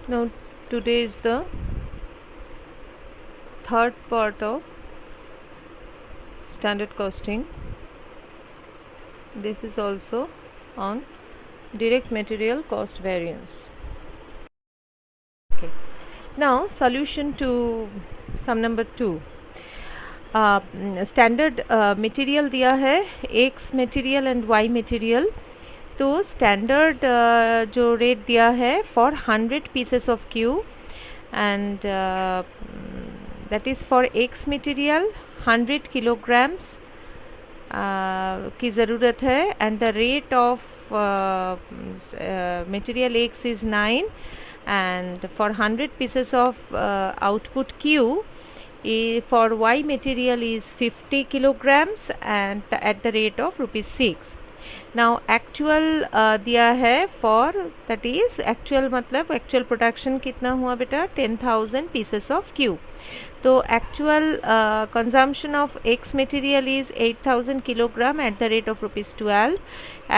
Now today is the third part of standard costing. This is also on direct material cost variance. Okay. Now solution to sum number 2. Standard material दिया है X material and Y material. तो standard जो rate दिया है for 100 pieces of Q and that is for X material 100 kilograms की ज़रूरत है and the rate of material X is 9 and for 100 pieces of output Q for Y material is 50 kilograms and at the rate of ₹6. Now actual दिया है for that is actual मतलब actual production कितना हुआ बेटा 10,000 pieces of Q. तो actual consumption of X material is 8,000 kilogram at the rate of ₹12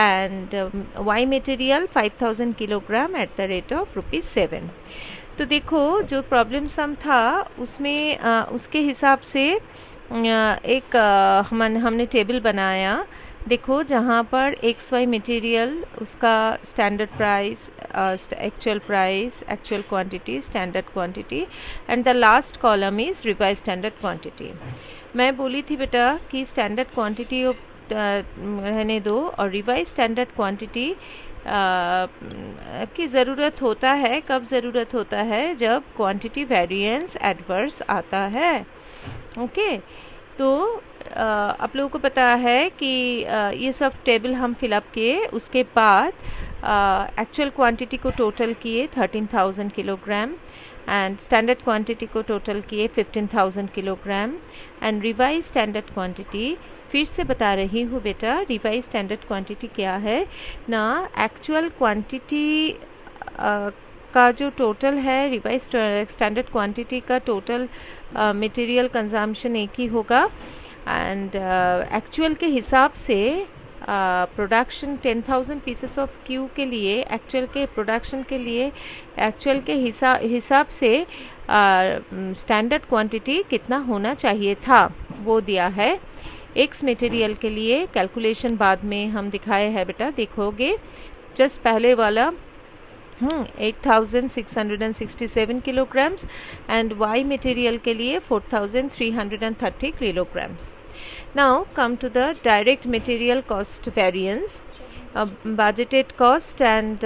and Y material 5,000 kilogram at the rate of ₹7. तो देखो जो प्रॉब्लम सम था उसमें उसके हिसाब से एक हमने टेबल बनाया. देखो जहाँ पर एक्स वाई मटेरियल उसका standard price, actual price, actual quantity, standard quantity and the last column is revise standard quantity. मैं बोली थी बेटा कि स्टैंडर्ड क्वांटिटी रहने दो और रिवाइज स्टैंडर्ड क्वांटिटी की ज़रूरत होता है. कब ज़रूरत होता है? जब क्वांटिटी वेरिएंस एडवर्स आता है. ओके तो आप लोगों को पता है कि ये सब टेबल हम फिलअप किए. उसके बाद एक्चुअल क्वांटिटी को टोटल किए 13,000 किलोग्राम एंड स्टैंडर्ड क्वांटिटी को टोटल किए 15,000 kilogram and revise standard quantity. फिर से बता रही हूँ बेटा रिवाइज स्टैंडर्ड क्वांटिटी क्या है ना. एक्चुअल क्वांटिटी का जो टोटल है रिवाइज स्टैंडर्ड क्वांटिटी का टोटल मटेरियल कंजम्पशन एक ही होगा एंड एक्चुअल के हिसाब से प्रोडक्शन 10,000 पीसेस ऑफ क्यू के लिए एक्चुअल के प्रोडक्शन के लिए एक्चुअल के हिसाब से स्टैंडर्ड क्वांटिटी कितना होना चाहिए था वो दिया है. एक्स मटेरियल के लिए कैलकुलेशन बाद में हम दिखाए हैं बेटा, देखोगे. जस्ट पहले वाला 8,667 kilograms and Y material के लिए 4,330 kilograms. Now come to the direct material cost variance, budgeted cost and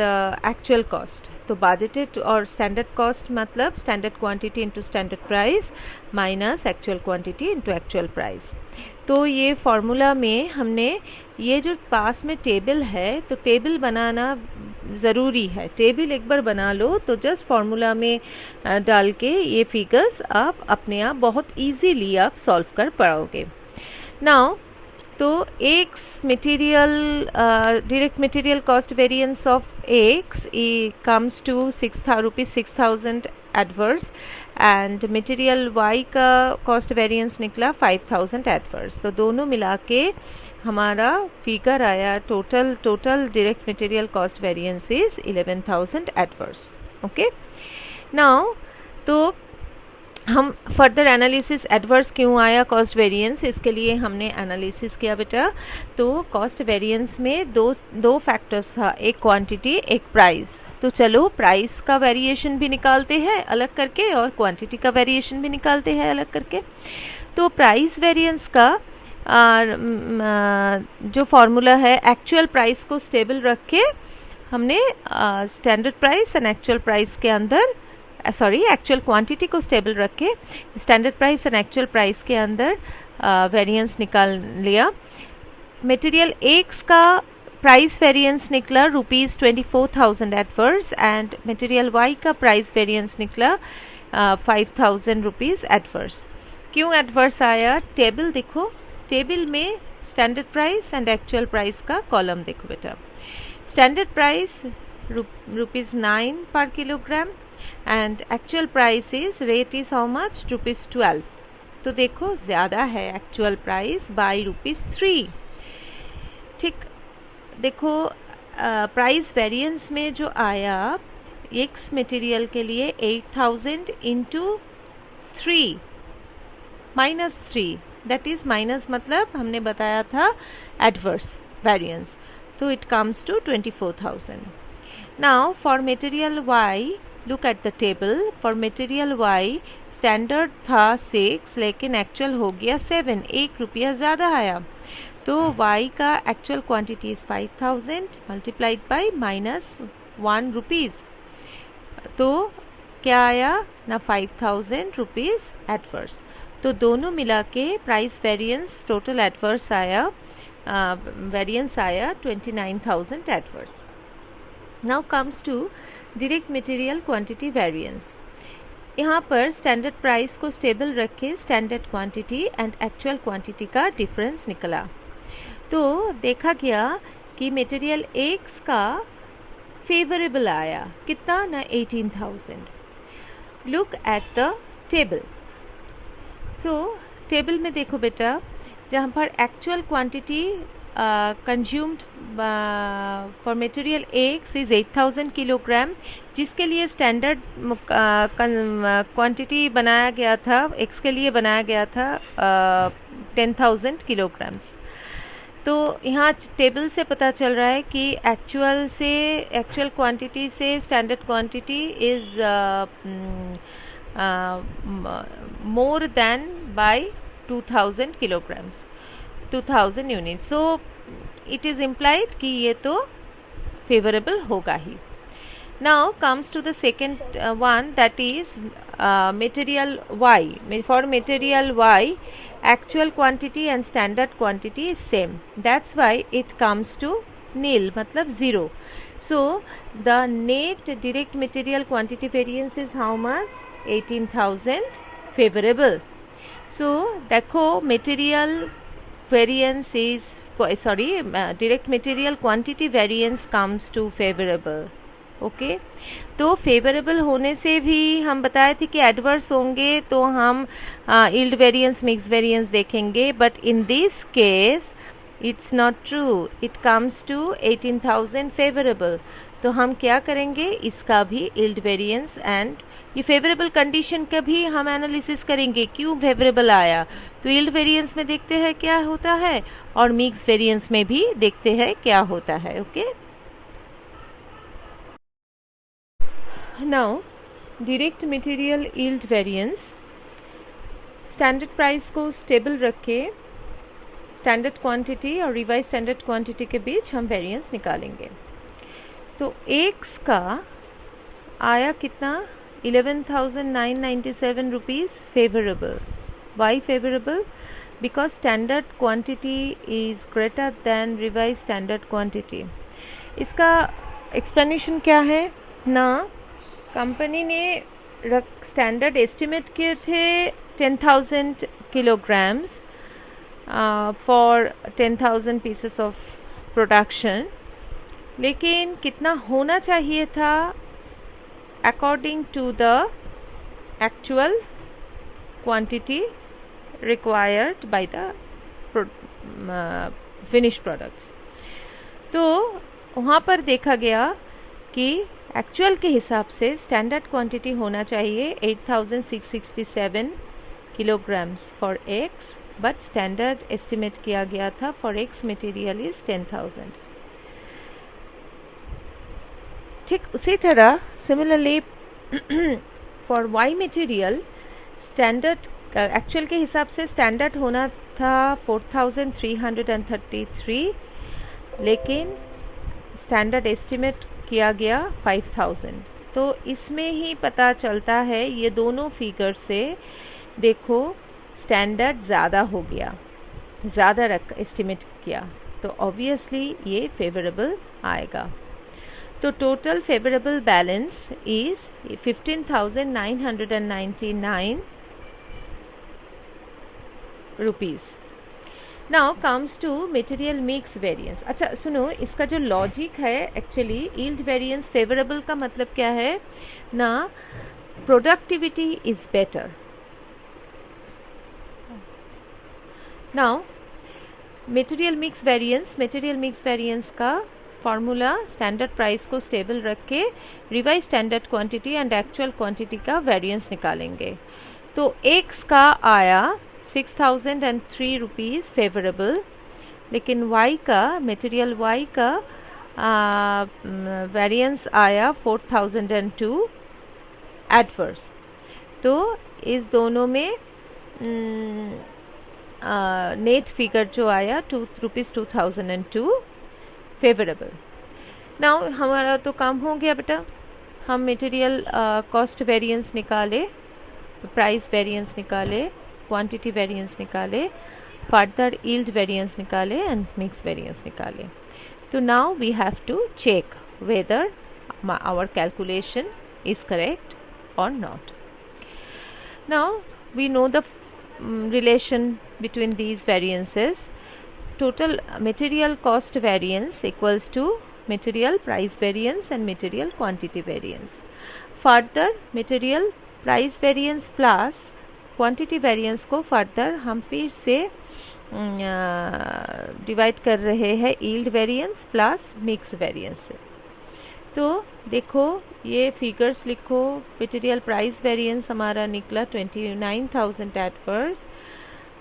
actual cost. तो budgeted और standard cost मतलब standard quantity into standard price minus actual quantity into actual price. तो ये formula में हमने ये जो पास में टेबल है तो टेबल बनाना ज़रूरी है. टेबल एक बार बना लो तो जस्ट फार्मूला में डाल के ये फिगर्स आप अपने आप बहुत इजीली आप सॉल्व कर पाओगे. नाउ तो X material direct material cost variance of X comes to ₹6,000 adverse and material Y का कॉस्ट वेरिएंस निकला 5,000 एडवर्स. तो दोनों मिला के हमारा फिगर आया total direct material cost variance is 11,000 adverse. Okay now तो हम फर्दर एनालिसिस एडवर्स क्यों आया कॉस्ट वेरिएंस इसके लिए हमने एनालिसिस किया बेटा. तो कॉस्ट वेरिएंस में दो फैक्टर्स था, एक क्वांटिटी एक प्राइस. तो चलो प्राइस का वेरिएशन भी निकालते हैं अलग करके और क्वांटिटी का वेरिएशन भी निकालते हैं अलग करके. तो प्राइस वेरिएंस का जो फार्मूला है एक्चुअल प्राइस को स्टेबल रख के हमने standard price and actual price के अंदर एक्चुअल क्वांटिटी को स्टेबल रख के standard price and actual price के अंदर वेरिएंस निकाल लिया. मटेरियल एक्स का प्राइस वेरिएंस निकला ₹24,000 एडवर्स एंड मटेरियल वाई का प्राइस वेरिएंस निकला ₹5,000 एडवर्स. क्यों एडवर्स आया? टेबल देखो, टेबल में standard price and actual price का कॉलम देखो बेटा. स्टैंडर्ड प्राइस ₹9 पर kilogram and actual price is rate is how much ₹12. तो देखो ज़्यादा है एक्चुअल प्राइस बाई ₹3. ठीक देखो प्राइस वेरिएंस में जो आया एक्स मटेरियल के लिए 8000 इंटू 3 -3, दैट इज़ माइनस मतलब हमने बताया था एडवर्स वेरिएंस, तो it comes to 24,000. Now for material Y, look at the table. For material Y standard था 6 लेकिन एक्चुअल हो गया 7, 1 रुपया ज़्यादा आया. तो y का actual quantity is 5000 multiplied by -1 rupees. तो क्या आया ना 5000 रुपीज़ एडवर्स. तो दोनों मिला के प्राइस वेरिएंस टोटल एडवर्स आया, वेरिएंस आया 29,000 adverse. Now comes to direct material quantity variance. यहाँ पर स्टैंडर्ड प्राइस को स्टेबल रख के standard quantity and actual quantity का डिफरेंस निकला. तो देखा गया कि मटेरियल एक्स का फेवरेबल आया कितना ना 18,000. Look at the table. So table में देखो बेटा, जहाँ पर actual quantity consumed for material X is 8000 kilogram, जिसके लिए स्टैंडर्ड क्वांटिटी बनाया गया था, एक्स के लिए बनाया गया था 10,000 किलोग्राम्स. तो यहाँ टेबल से पता चल रहा है कि एक्चुअल क्वांटिटी से standard quantity is more than by 2000 kilograms, 2000 units. So it is implied कि ये तो favorable होगा ही. Now comes to the second one, that is material Y. For material Y, actual quantity and standard quantity is same. That's why it comes to nil, मतलब zero. So the net direct material quantity variance is how much? 18,000 favorable. So देखो material variance is direct material quantity variance comes to favorable. Okay तो favourable होने से भी हम बताए थे कि एडवर्स होंगे तो हम यील्ड वेरिएंस, मिक्स वेरिएंस देखेंगे, but in this case it's not true. It comes to 18,000 favourable. तो हम क्या करेंगे, इसका भी यील्ड वेरिएंस एंड ये फेवरेबल कंडीशन का भी हम एनालिसिस करेंगे, क्यों फेवरेबल आया. तो यील्ड वेरिएंस में देखते हैं क्या होता है और मिक्स वेरिएंस में भी देखते हैं क्या होता है. Okay now direct material yield variance, standard price को स्टेबल रख के स्टैंडर्ड क्वांटिटी और रिवाइज स्टैंडर्ड क्वांटिटी के बीच हम वेरिएंस निकालेंगे. तो एक्स का आया कितना, 11,997 rupees favourable. Why favourable? Because standard quantity is greater than revise standard quantity. इसका एक्सप्लेनेशन क्या है ना, कंपनी ने स्टैंडर्ड एस्टिमेट किए थे 10,000 kilograms for 10,000 pieces of production, लेकिन कितना होना चाहिए था according to the actual quantity required by the finished products. तो वहाँ पर देखा गया कि एक्चुअल के हिसाब से स्टैंडर्ड क्वांटिटी होना चाहिए 8,667 kilograms for x, but standard estimate किया गया था फॉर एक्स मटेरियल इज 10,000. ठीक उसी तरह similarly for Y material standard actual के हिसाब से स्टैंडर्ड होना था 4,333, लेकिन स्टैंडर्ड एस्टिमेट किया गया 5,000. तो इसमें ही पता चलता है, ये दोनों फिगर से देखो स्टैंडर्ड ज़्यादा हो गया, ज़्यादा एस्टिमेट किया, तो ऑब्वियसली ये फेवरेबल आएगा. तो total favourable balance is 15,999 rupees. Now comes to material mix variance. अच्छा सुनो, इसका जो लॉजिक है एक्चुअली यील्ड वेरिएंस फेवरेबल का मतलब क्या है ना, productivity is better. Now material mix variance का फार्मूला स्टैंडर्ड प्राइस को स्टेबल रख के revise standard quantity and actual quantity का वेरिएंस निकालेंगे। तो एक्स का आया 6003 रुपीज़ फेवरेबल, लेकिन वाई का मटेरियल वाई का वेरिएंस आया 4002 एडवर्स। तो इस दोनों में नेट फिगर जो आया ₹2002 फेवरेबल। नाउ हमारा तो काम हो गया बेटा, हम मटेरियल कॉस्ट वेरिएंस निकाले, प्राइस वेरिएंस निकाले, क्वांटिटी वेरिएंस निकाले, फर्दर यील्ड वेरिएंस निकाले एंड मिक्स वेरिएंस निकाले। तो now we have to check whether our calculation is correct or not. Now we know the relation between these variances. Total material cost variance equals to material price variance and material quantity variance. Further material price variance plus quantity variance को further हम फिर से divide कर रहे हैं yield variance plus mix variance से। तो देखो ये फिगर्स लिखो, मटेरियल प्राइस वेरिएंस हमारा निकला 29,000 एडवर्स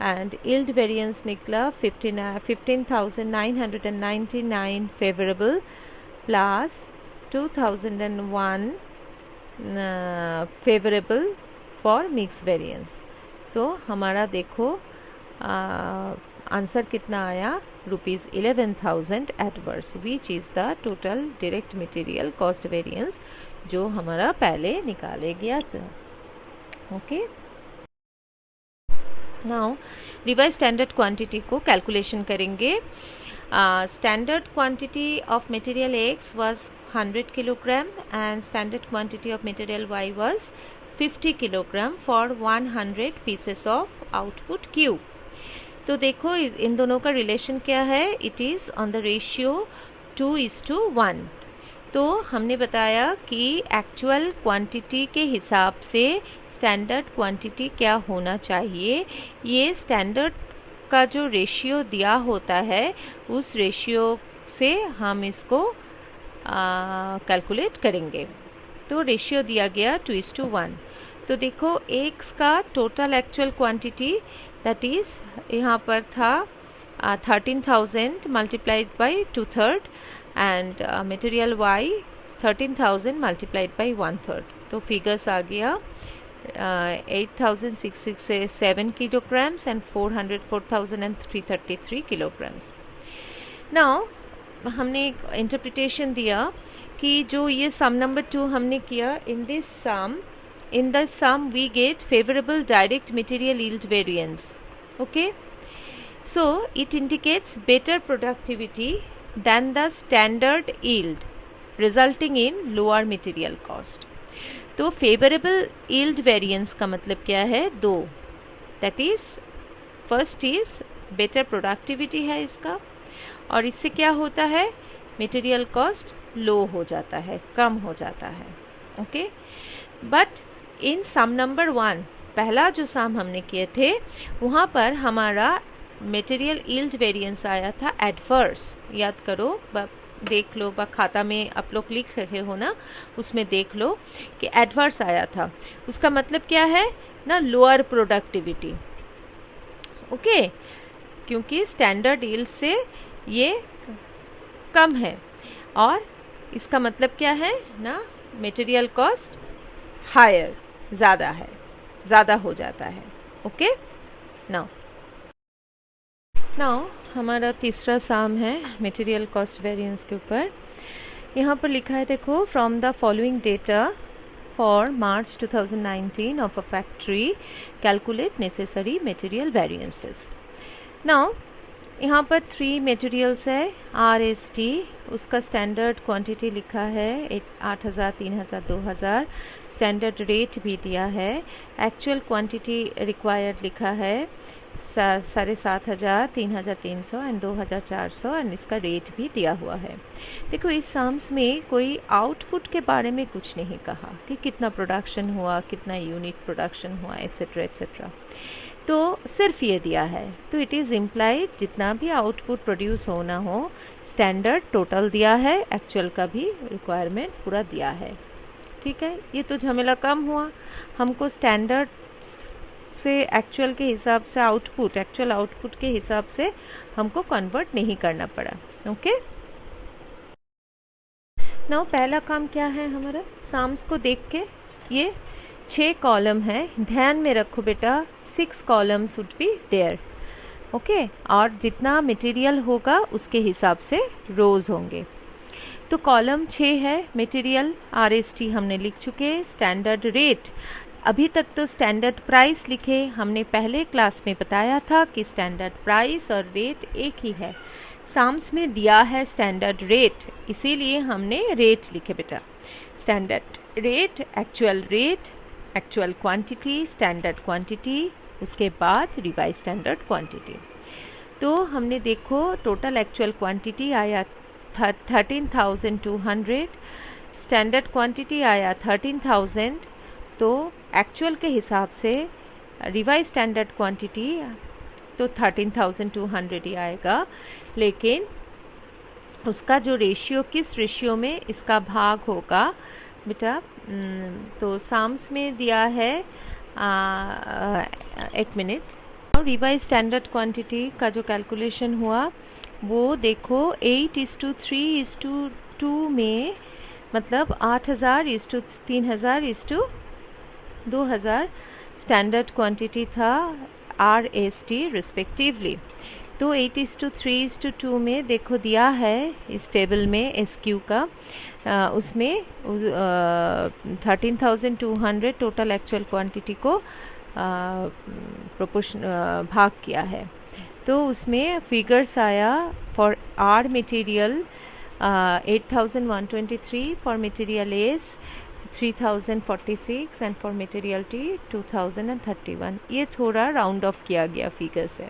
एंड यील्ड वेरिएंस निकला 15,999 favourable plus 2001 favourable for mix variance. So हमारा देखो आंसर कितना आया, ₹11,000 adverse, which is the total direct material cost variance जो हमारा पहले निकाले गया था। Okay, now revise standard quantity को कैलकुलेशन करेंगे। Standard quantity of material X was 100 kilogram and standard quantity of material Y was 50 kilogram for 100 pieces of output Q. तो देखो इन दोनों का रिलेशन क्या है, it is on the ratio 2:1। तो हमने बताया कि एक्चुअल क्वांटिटी के हिसाब से स्टैंडर्ड क्वांटिटी क्या होना चाहिए, ये स्टैंडर्ड का जो रेशियो दिया होता है उस रेशियो से हम इसको कैलकुलेट करेंगे। तो रेशियो दिया गया 2:1। तो देखो एक्स का total actual quantity that is यहाँ पर था 13,000 multiplied by 2/3 and material Y 13,000 multiplied by 1/3। तो फिगर्स आ गया 8,667 kilograms and 404,333 kilograms। नाउ हमने एक इंटरप्रिटेशन दिया कि जो ये सम नंबर 2 हमने किया, in the sum we get favorable direct material yield variance. Okay, so it indicates better productivity than the standard yield resulting in lower material cost. तो favorable yield variance का मतलब क्या है, 2, that is first is better productivity है इसका, और इससे क्या होता है, material cost लो हो जाता है, कम हो जाता है। Okay, but in some number 1 पहला जो सम हमने किए थे वहाँ पर हमारा मटेरियल यील्ड वेरिएंस आया था एडवर्स। याद करो, देख लो, खाता में आप लोग लिख रहे हो ना, उसमें देख लो कि एडवर्स आया था। उसका मतलब क्या है ना, लोअर प्रोडक्टिविटी। ओके, क्योंकि स्टैंडर्ड यील्ड से ये कम है, और इसका मतलब क्या है ना, मटेरियल कॉस्ट हायर, ज़्यादा है, ज़्यादा हो जाता है। ओके, नाउ हमारा तीसरा सम है मटेरियल कॉस्ट वेरिएंस के ऊपर। यहाँ पर लिखा है, देखो, from the following data for March 2019 of a factory calculate necessary material variances. Now यहाँ पर 3 मटेरियल्स है। RST, उसका स्टैंडर्ड क्वांटिटी लिखा है 8,000, 3,000, 2,000, स्टैंडर्ड रेट भी दिया है। एक्चुअल क्वांटिटी रिक्वायर्ड लिखा है 7,500, 3,300 एंड 2,400 एंड इसका रेट भी दिया हुआ है। देखो इस सम्स में कोई आउटपुट के बारे में कुछ नहीं कहा कि कितना प्रोडक्शन हुआ, कितना यूनिट प्रोडक्शन हुआ, एट्सेट्रा एट्सेट्रा, तो सिर्फ ये दिया है। तो इट इज़ इम्प्लाइड जितना भी आउटपुट प्रोड्यूस होना हो, स्टैंडर्ड टोटल दिया है, एक्चुअल का भी रिक्वायरमेंट पूरा दिया है। ठीक है, ये तो झमेला कम हुआ, हमको स्टैंडर्ड से एक्चुअल के हिसाब से एक्चुअल आउटपुट के हिसाब से हमको कन्वर्ट नहीं करना पड़ा। ओके, नाउ पहला काम क्या है हमारा, साम्स को देख के ये 6 कॉलम है, ध्यान में रखो बेटा, 6 columns would be there. Okay, और जितना मटेरियल होगा उसके हिसाब से रोज होंगे। तो कॉलम 6 है, मटेरियल RST हमने लिख चुके, स्टैंडर्ड रेट, अभी तक तो स्टैंडर्ड प्राइस लिखे, हमने पहले क्लास में बताया था कि स्टैंडर्ड प्राइस और रेट एक ही है। साम्स में दिया है स्टैंडर्ड रेट, इसीलिए हमने रेट लिखे बेटा। Standard rate, actual quantity, standard quantity, उसके बाद रिवाइज स्टैंडर्ड क्वांटिटी। तो हमने देखो टोटल एक्चुअल क्वांटिटी आया 13,200, स्टैंडर्ड क्वांटिटी आया 13,000, तो एक्चुअल के हिसाब से रिवाइज स्टैंडर्ड क्वांटिटी तो 13,200 ही आएगा, लेकिन उसका जो रेशियो, किस रेशियो में इसका भाग होगा बेटा, तो साम्स में दिया है 1 मिनट। और रिवाइज स्टैंडर्ड क्वांटिटी का जो कैलकुलेशन हुआ वो देखो 8:3:2 में, मतलब 8,000 3,000 2,000 स्टैंडर्ड क्वांटिटी था RST रिस्पेक्टिवली। तो 8:3:2 में देखो दिया है इस टेबल में SQ का, उसमें 13,200 टोटल एक्चुअल क्वांटिटी को भाग किया है। तो उसमें फिगर्स आया for R material 8,123, for material S 3,046 and for material T 2,031। ये थोड़ा राउंड ऑफ किया गया फिगर से।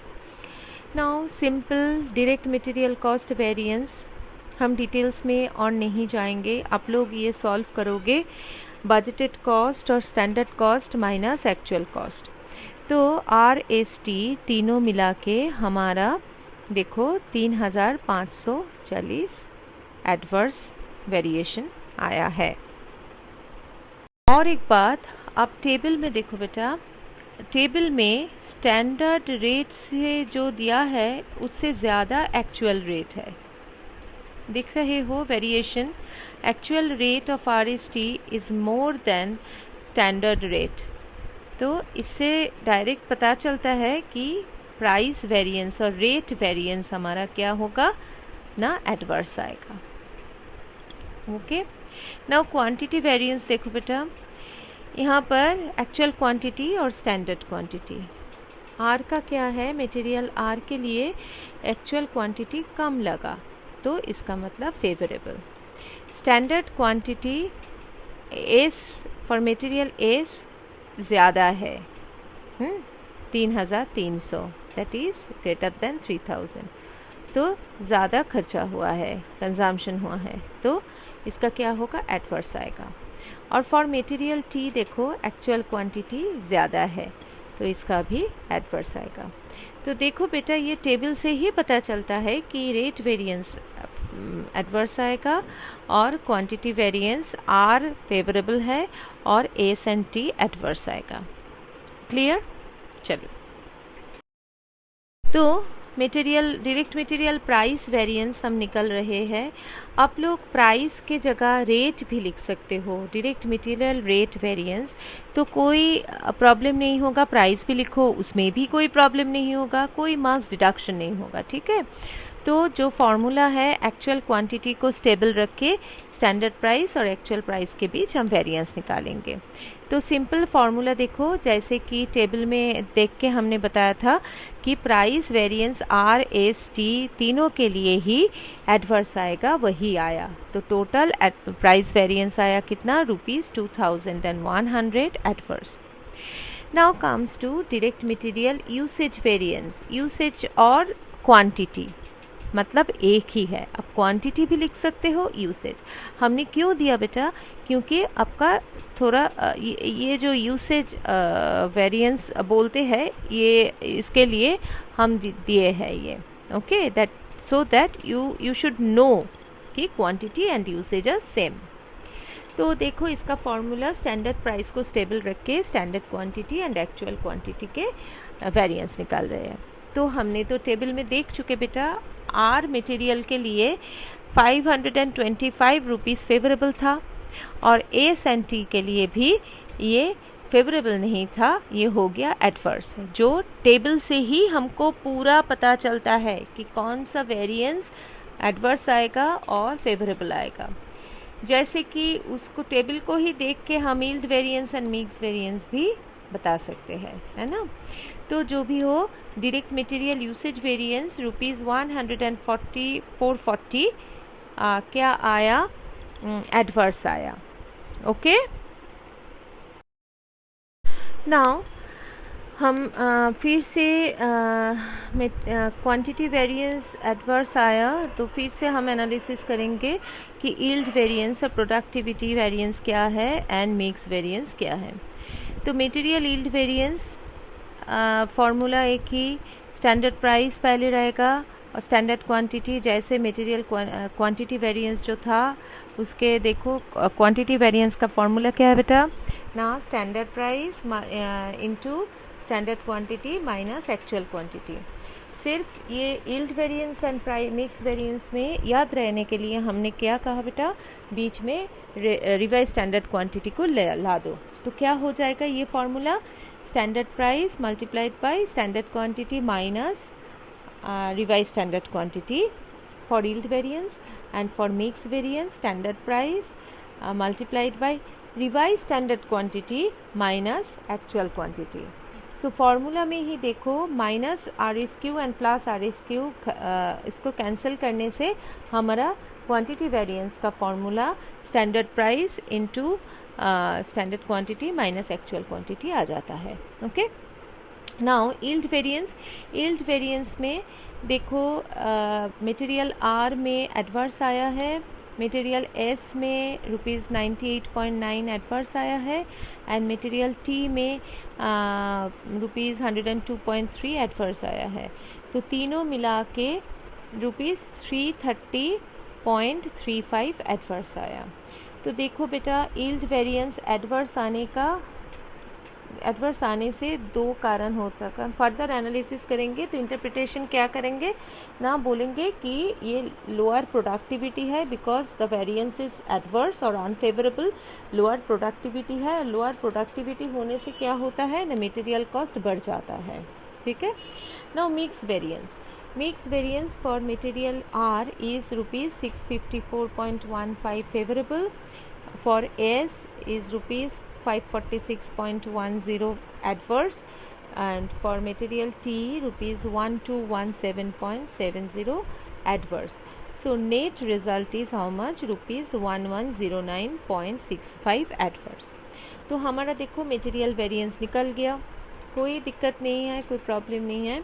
Now simple direct material cost variance, हम डिटेल्स में और नहीं जाएंगे, आप लोग ये सॉल्व करोगे, बजटेड कॉस्ट और standard cost minus actual cost. तो RST तीनों मिला के हमारा देखो 3,540 एडवर्स वेरिएशन आया है। और एक बात, आप टेबल में देखो बेटा, टेबल में स्टैंडर्ड रेट से जो दिया है उससे ज़्यादा एक्चुअल रेट है, देख रहे हो variation, actual rate of RST is more than standard rate. तो इससे डायरेक्ट पता चलता है कि प्राइस वेरिएंस और रेट वेरिएंस हमारा क्या होगा ना, एडवर्स आएगा। ओके, नाउ क्वांटिटी वेरिएंस देखो बेटा, यहाँ पर एक्चुअल क्वांटिटी और स्टैंडर्ड क्वांटिटी, R का क्या है, मटेरियल R के लिए एक्चुअल क्वांटिटी कम लगा, तो इसका मतलब favourable. Standard quantity S for material S ज़्यादा है, 3,300, दैट इज़ ग्रेटर देन 3,000, तो ज़्यादा खर्चा हुआ है, कंजम्पशन हुआ है, तो इसका क्या होगा, एडवर्स आएगा। और फॉर मटेरियल T देखो एक्चुअल क्वांटिटी ज़्यादा है, तो इसका भी एडवर्स आएगा। तो देखो बेटा, ये टेबल से ही पता चलता है कि रेट वेरिएंस एडवर्स आएगा और क्वांटिटी वेरिएंस R फेवरेबल है और S एंड T एडवर्स आएगा। क्लियर? चलो, तो material, direct material price variance हम निकल रहे हैं। आप लोग प्राइस के जगह रेट भी लिख सकते हो, डायरेक्ट मटेरियल रेट वेरिएंस, तो कोई प्रॉब्लम नहीं होगा, प्राइस भी लिखो, उसमें भी कोई प्रॉब्लम नहीं होगा, कोई मार्क्स डिडक्शन नहीं होगा। ठीक है, तो जो फॉर्मूला है एक्चुअल क्वांटिटी को स्टेबल रख के स्टैंडर्ड प्राइस और एक्चुअल प्राइस के बीच हम वेरिएंस निकालेंगे। तो सिंपल फार्मूला देखो, जैसे कि टेबल में देख के हमने बताया था कि प्राइस वेरिएंस RST तीनों के लिए ही एडवर्स आएगा, वही आया। तो टोटल प्राइस वेरिएंस आया कितना, ₹2,100 adverse. Now comes to direct material usage variance. Usage और क्वांटिटी मतलब एक ही है. अब क्वांटिटी भी लिख सकते हो, यूसेज हमने क्यों दिया बेटा, क्योंकि आपका थोड़ा ये जो यूसेज वेरिएंस बोलते हैं ये इसके लिए हम दिए हैं ये. Okay, that so that you should know कि quantity and usage are same. तो देखो इसका फॉर्मूला स्टैंडर्ड प्राइस को स्टेबल रख के standard quantity and actual quantity के वेरिएंस निकाल रहे हैं. तो हमने तो टेबल में देख चुके बेटा, आर मटेरियल के लिए 525 रुपीज़ फेवरेबल था और एस एंड टी के लिए भी ये फेवरेबल नहीं था, ये हो गया एडवर्स. जो टेबल से ही हमको पूरा पता चलता है कि कौन सा वेरिएंस एडवर्स आएगा और फेवरेबल आएगा. जैसे कि उसको टेबल को ही देख के हम yield variance and mix variance भी बता सकते हैं, है ना. तो जो भी हो, direct material usage variance rupees 440 क्या आया, एडवर्स आया. ओके, नाउ हम फिर से क्वांटिटी वेरिएंस एडवर्स आया तो फिर से हम एनालिसिस करेंगे कि यील्ड वेरिएंस और प्रोडक्टिविटी वेरिएंस क्या है एंड मिक्स वेरिएंस क्या है. तो मटेरियल यील्ड वेरिएंस फॉर्मूला एक ही, स्टैंडर्ड प्राइस पहले रहेगा और स्टैंडर्ड क्वांटिटी. जैसे मटेरियल क्वांटिटी वेरिएंस जो था उसके देखो क्वांटिटी वेरिएंस का फॉर्मूला क्या है बेटा ना, standard price into standard quantity minus actual quantity. सिर्फ ये yield variance and mix variance में याद रहने के लिए हमने क्या कहा बेटा, बीच में रिवाइज स्टैंडर्ड क्वांटिटी को ला दो. तो क्या हो जाएगा ये formula, standard price multiplied by standard quantity minus revise standard quantity for yield variance, and for mix variance standard price multiplied by revise standard quantity minus actual quantity. So formula में ही देखो minus R S Q and plus R S Q, इसको cancel करने से हमारा quantity variance का formula standard price into standard quantity minus actual quantity आ जाता है. ओके, नाउ यील्ड वेरिएंस में देखो मटेरियल आर में एडवर्स आया है, मटेरियल एस में रुपीज़ 98.9 एडवर्स आया है एंड मटेरियल टी में रुपीज़ 102.3 एडवर्स आया है. तो तीनों मिला के रुपीज़ 330.35 एडवर्स आया. तो देखो बेटा यील्ड वेरिएंस एडवर्स आने से दो कारण होता है. फर्दर एनालिसिस करेंगे तो इंटरप्रिटेशन क्या करेंगे ना, बोलेंगे कि ये लोअर प्रोडक्टिविटी है because the variance is adverse और अनफेवरेबल लोअर प्रोडक्टिविटी है. लोअर प्रोडक्टिविटी होने से क्या होता है ना, मटेरियल कॉस्ट बढ़ जाता है. ठीक है, now mix variance for material R is rupees 654.15 favourable, for S is rupees 546.10 adverse, and for material T rupees 1217.70 adverse. So net result is how much, rupees 1109.65 adverse. तो हमारा देखो मटेरियल वेरिएंस निकल गया, कोई दिक्कत नहीं है, कोई प्रॉब्लम नहीं है.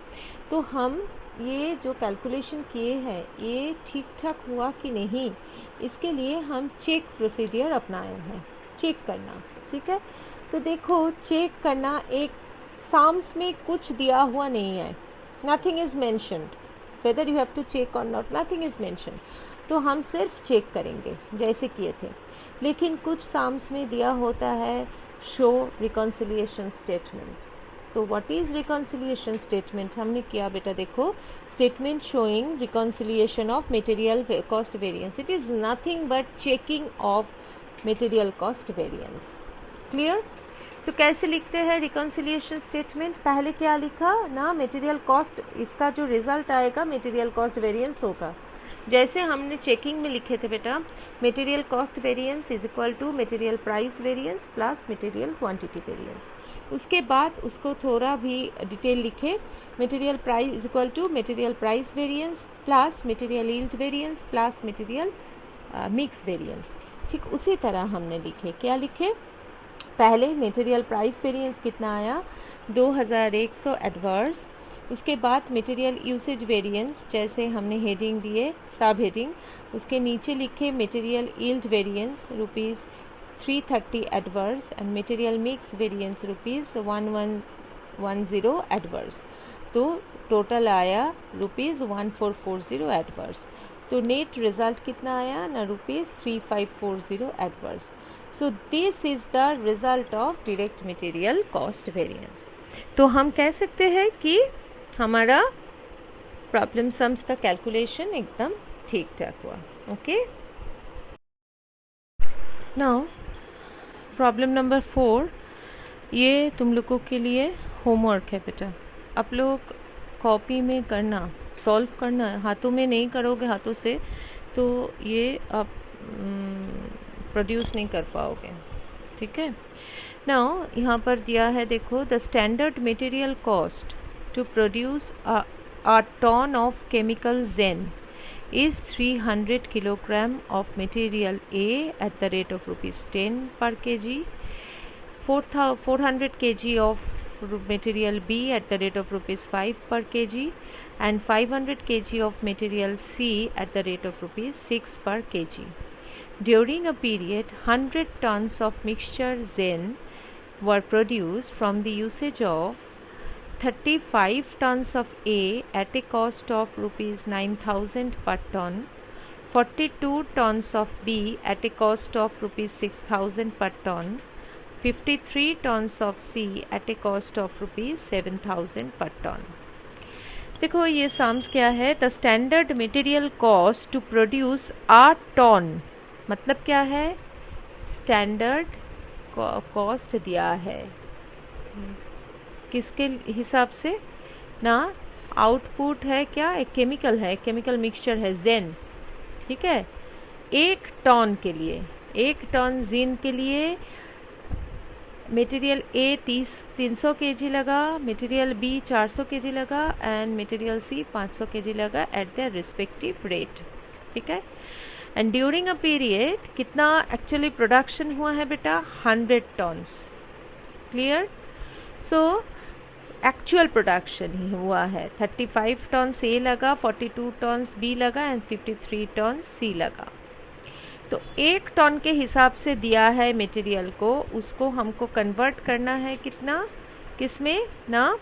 तो हम ये जो कैलकुलेशन किए हैं ये ठीक ठाक हुआ कि नहीं, इसके लिए हम चेक प्रोसीजर अपनाए हैं, चेक करना. ठीक है, तो देखो चेक करना, एक साम्स में कुछ दिया हुआ नहीं है, nothing is mentioned, whether you have to check और नॉट, नथिंग इज़ मैंशनड. तो हम सिर्फ चेक करेंगे जैसे किए थे. लेकिन कुछ साम्स में दिया होता है शो रिकॉन्सिलिएशन स्टेटमेंट. तो व्हाट इज़ रिकॉन्सिलिएशन स्टेटमेंट हमने किया बेटा, देखो statement showing reconciliation of material cost variance. It is nothing but checking of material cost variance. Clear? तो कैसे लिखते हैं रिकॉन्सिलिएशन स्टेटमेंट, पहले क्या लिखा ना, मटेरियल कॉस्ट, इसका जो रिजल्ट आएगा मटेरियल कॉस्ट वेरिएंस होगा. जैसे हमने चेकिंग में लिखे थे बेटा, material cost variance is equal to material price variance plus material quantity variance. उसके बाद उसको थोड़ा भी डिटेल लिखे, material price is equal to material price variance plus material yield variance plus material mix variance. ठीक उसी तरह हमने लिखे, क्या लिखे, पहले मटेरियल प्राइस वेरिएंस कितना आया 2100 एडवर्स। उसके बाद मटेरियल यूसेज वेरिएंस, जैसे हमने हेडिंग दिए सब हेडिंग, उसके नीचे लिखे material yield variance ₹330 adverse and material mix variance ₹1110 adverse. तो टोटल आया ₹1440 एडवर्स। तो नेट रिजल्ट कितना आया ना ₹3540 adverse. So this is the result of direct material cost variance. तो हम कह सकते हैं कि हमारा प्रॉब्लम सम्स का कैलकुलेशन एकदम ठीक ठाक हुआ। ओके, नाउ प्रॉब्लम नंबर 4, ये तुम लोगों के लिए होमवर्क है बेटा। आप लोग कॉपी में करना, सॉल्व करना, हाथों में नहीं करोगे, हाथों से तो ये आप प्रोड्यूस नहीं कर पाओगे, ठीक है। नाउ यहाँ पर दिया है, देखो, the standard material cost to produce a ton of chemical Zen is 300 kilogram of material A at the rate of ₹10 per kg, 400 kg of material B at the rate of ₹5 per kg, and 500 kg of material C at the rate of ₹6 per kg. During a period, 100 tons of mixture Zen were produced from the usage of 35 tons of A at a cost of ₹9,000 per ton, 42 tons of B at a cost of ₹6,000 per ton, 53 tons of C at a cost of ₹7,000 per ton. देखो ये sums क्या है, the standard material cost to produce a ton, मतलब क्या है, standard cost दिया है किसके हिसाब से ना, आउटपुट है क्या, एक केमिकल है, केमिकल मिक्सचर है जेन, ठीक है। 1 टन के लिए, 1 टन जिन के लिए मटेरियल ए 300 kg लगा, मटेरियल बी 400 kg लगा एंड मटेरियल सी 500 kg लगा एट देयर रिस्पेक्टिव रेट, ठीक है। एंड ड्यूरिंग अ पीरियड कितना एक्चुअली प्रोडक्शन हुआ है बेटा, 100 tons, clear. So actual production ही हुआ है, 35 टन्स ए लगा, 42 टन्स बी लगा एंड 53 टन्स सी लगा। तो 1 टन के हिसाब से दिया है मटेरियल को, उसको हमको कन्वर्ट करना है कितना, किसमें ना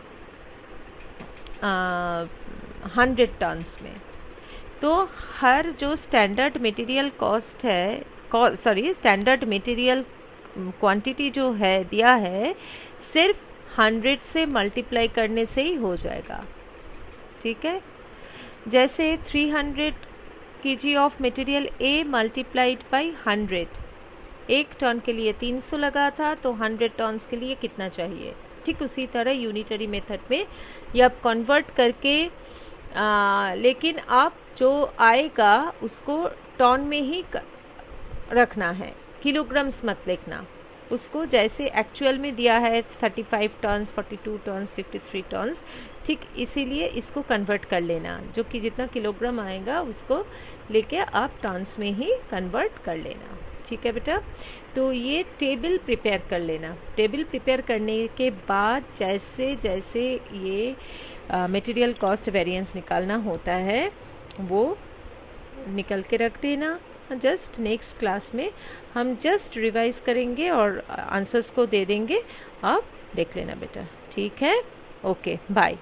100 टन्स में। तो हर जो स्टैंडर्ड मटेरियल कॉस्ट है, स्टैंडर्ड मटेरियल क्वांटिटी जो है दिया है, सिर्फ 100 से मल्टीप्लाई करने से ही हो जाएगा, ठीक है। जैसे 300 kg of material A multiplied by 100, 1 ton के लिए 300 लगा था, तो 100 टन्स के लिए कितना चाहिए। ठीक उसी तरह यूनिटरी मेथड में ये आप कन्वर्ट करके लेकिन आप जो आएगा उसको टन में ही रखना है, किलोग्राम्स मत लिखना उसको। जैसे एक्चुअल में दिया है 35 टन्स, 42 टन्स, 53 टन्स, ठीक इसीलिए इसको कन्वर्ट कर लेना, जो कि जितना किलोग्राम आएगा उसको लेके आप टन्स में ही कन्वर्ट कर लेना, ठीक है बेटा। तो ये टेबल प्रिपेयर कर लेना। टेबल प्रिपेयर करने के बाद जैसे जैसे ये मटेरियल कॉस्ट वेरिएंस निकालना होता है वो निकल के रख देना। जस्ट नेक्स्ट क्लास में हम जस्ट रिवाइज करेंगे और आंसर्स को दे देंगे, आप देख लेना बेटा, ठीक है। Okay, bye.